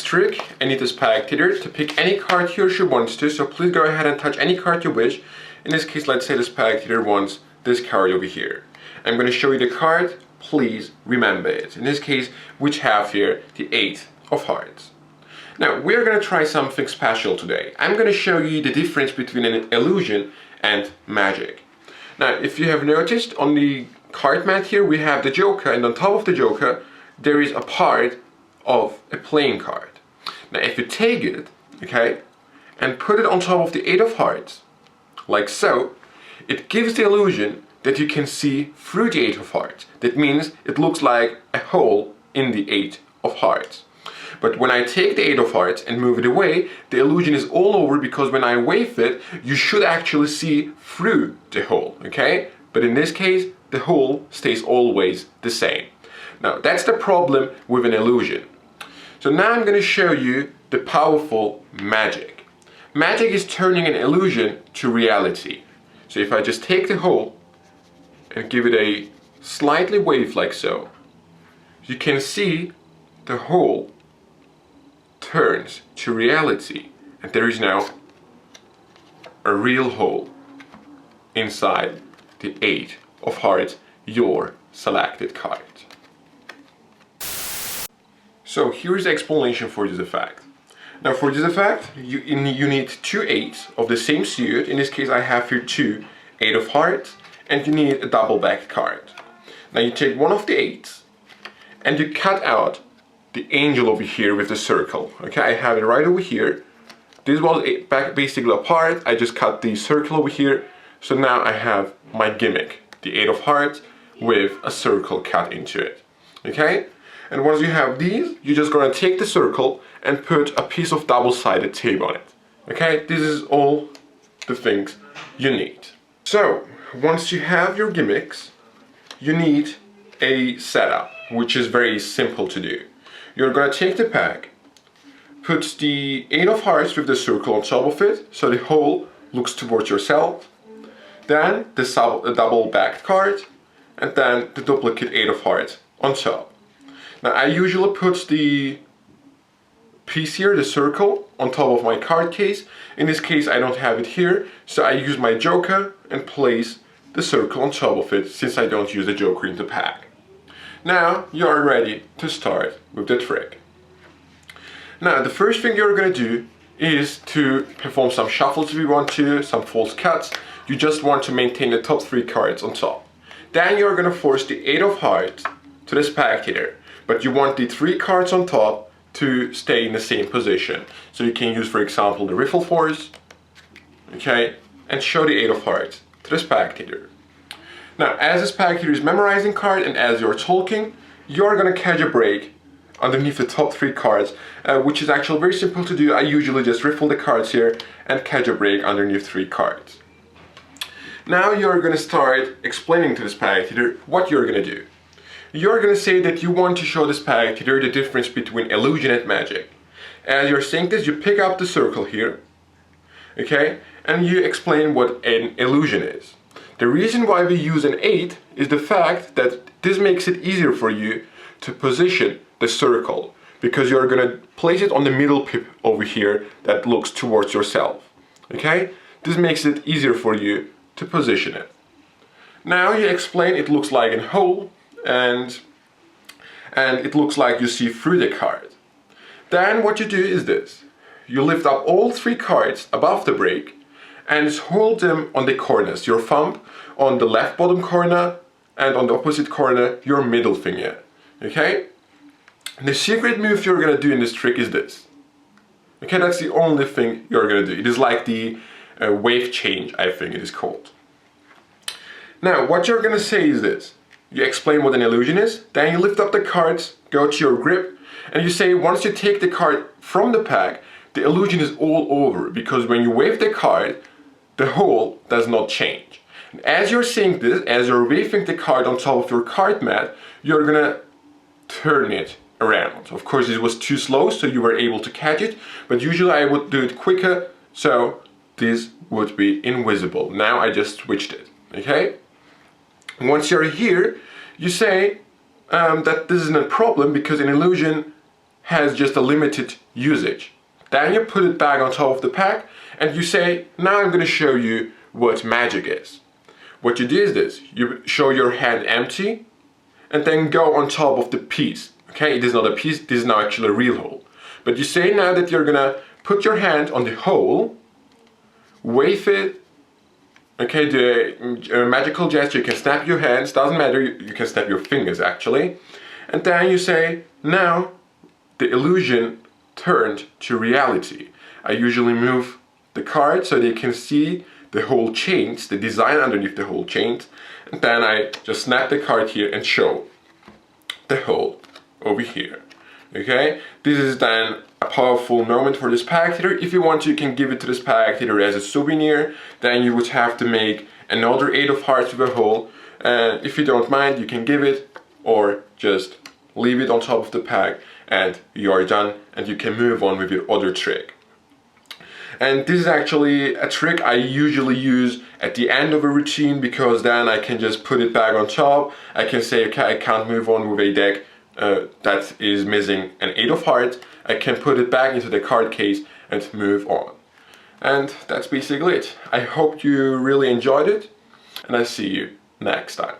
trick, I need a spectator to pick any card he or she wants to, so please go ahead and touch any card you wish. In this case, let's say the spectator wants this card over here. I'm going to show you the card, please remember it. In this case, which have here the 8 of hearts. Now, we're going to try something special today. I'm going to show you the difference between an illusion and magic. Now, if you have noticed, on the card mat here we have the Joker, and on top of the Joker there is a part of a playing card. Now, if you take it, okay, and put it on top of the 8 of hearts, like so, it gives the illusion that you can see through the 8 of hearts. That means it looks like a hole in the 8 of hearts. But when I take the 8 of hearts and move it away, the illusion is all over, because when I wave it, you should actually see through the hole, okay? But in this case, the hole stays always the same. Now, that's the problem with an illusion. So now I'm going to show you the powerful magic. Magic is turning an illusion to reality. So if I just take the hole and give it a slightly wave like so, you can see the hole turns to reality, and there is now a real hole inside the 8 of hearts, your selected card. So here is the explanation for this effect. Now, for this effect, you need 2 8s of the same suit. In this case, I have here 2 8 of hearts, and you need a double-backed card. Now, you take one of the 8s and you cut out the angel over here with the circle. Okay, I have it right over here. This was basically a part. I just cut the circle over here. So now I have my gimmick, the 8 of hearts with a circle cut into it. Okay, and once you have these, you're just gonna take the circle and put a piece of double-sided tape on it. Okay, this is all the things you need. So once you have your gimmicks, you need a setup, which is very simple to do. You're gonna take the pack, put the 8 of hearts with the circle on top of it, so the hole looks towards yourself, then the double-backed card, and then the duplicate 8 of hearts on top. Now, I usually put the piece here, the circle, on top of my card case. In this case, I don't have it here, so I use my Joker and place the circle on top of it, since I don't use the Joker in the pack. Now you are ready to start with the trick. Now, the first thing you're going to do is to perform some shuffles if you want to, some false cuts. You just want to maintain the top 3 cards on top. Then you're going to force the 8 of hearts to the spectator, but you want the 3 cards on top to stay in the same position. So you can use, for example, the riffle force, okay, and show the 8 of hearts to the spectator. Now, as the spectator is memorizing card and as you're talking, you're gonna catch a break underneath the top 3 cards, which is actually very simple to do. I usually just riffle the cards here and catch a break underneath 3 cards. Now you're gonna start explaining to the spectator what you're gonna do. You're gonna say that you want to show the spectator the difference between illusion and magic. As you're saying this, you pick up the circle here, okay, and you explain what an illusion is. The reason why we use an 8 is the fact that this makes it easier for you to position the circle, because you're gonna place it on the middle pip over here that looks towards yourself. Okay? This makes it easier for you to position it. Now you explain it looks like a hole, and it looks like you see through the card. Then what you do is this. You lift up all 3 cards above the break and hold them on the corners, your thumb on the left bottom corner, and on the opposite corner, your middle finger. Okay? The secret move you're gonna do in this trick is this. Okay, that's the only thing you're gonna do. It is like the wave change, I think it is called. Now, what you're gonna say is this. You explain what an illusion is, then you lift up the cards, go to your grip, and you say once you take the card from the pack, the illusion is all over, because when you wave the card, the hole does not change. And as you're saying this, as you're waving the card on top of your card mat, you're gonna turn it around. Of course, it was too slow, so you were able to catch it, but usually I would do it quicker, so this would be invisible. Now I just switched it, okay? Once you're here, you say that this isn't a problem because an illusion has just a limited usage. Then you put it back on top of the pack and you say, now I'm going to show you what magic is. What you do is this: you show your hand empty and then go on top of the piece. Okay, it is not a piece, this is now actually a real hole. But you say now that you're going to put your hand on the hole, wave it. Okay, the magical gesture, you can snap your hands, doesn't matter, you can snap your fingers actually. And then you say, now the illusion turned to reality. I usually move the card so they can see the whole chains, the design underneath the whole chains. And then I just snap the card here and show the hole over here. Okay, this is then a powerful moment for this pack hitter. If you want to, you can give it to this pack hitter as a souvenir. Then you would have to make another 8 of hearts with a hole. And if you don't mind, you can give it or just leave it on top of the pack and you are done and you can move on with your other trick. And this is actually a trick I usually use at the end of a routine, because then I can just put it back on top. I can say, okay, I can't move on with a deck that is missing an 8 of hearts. I can put it back into the card case and move on. And that's basically it. I hope you really enjoyed it, and I'll see you next time.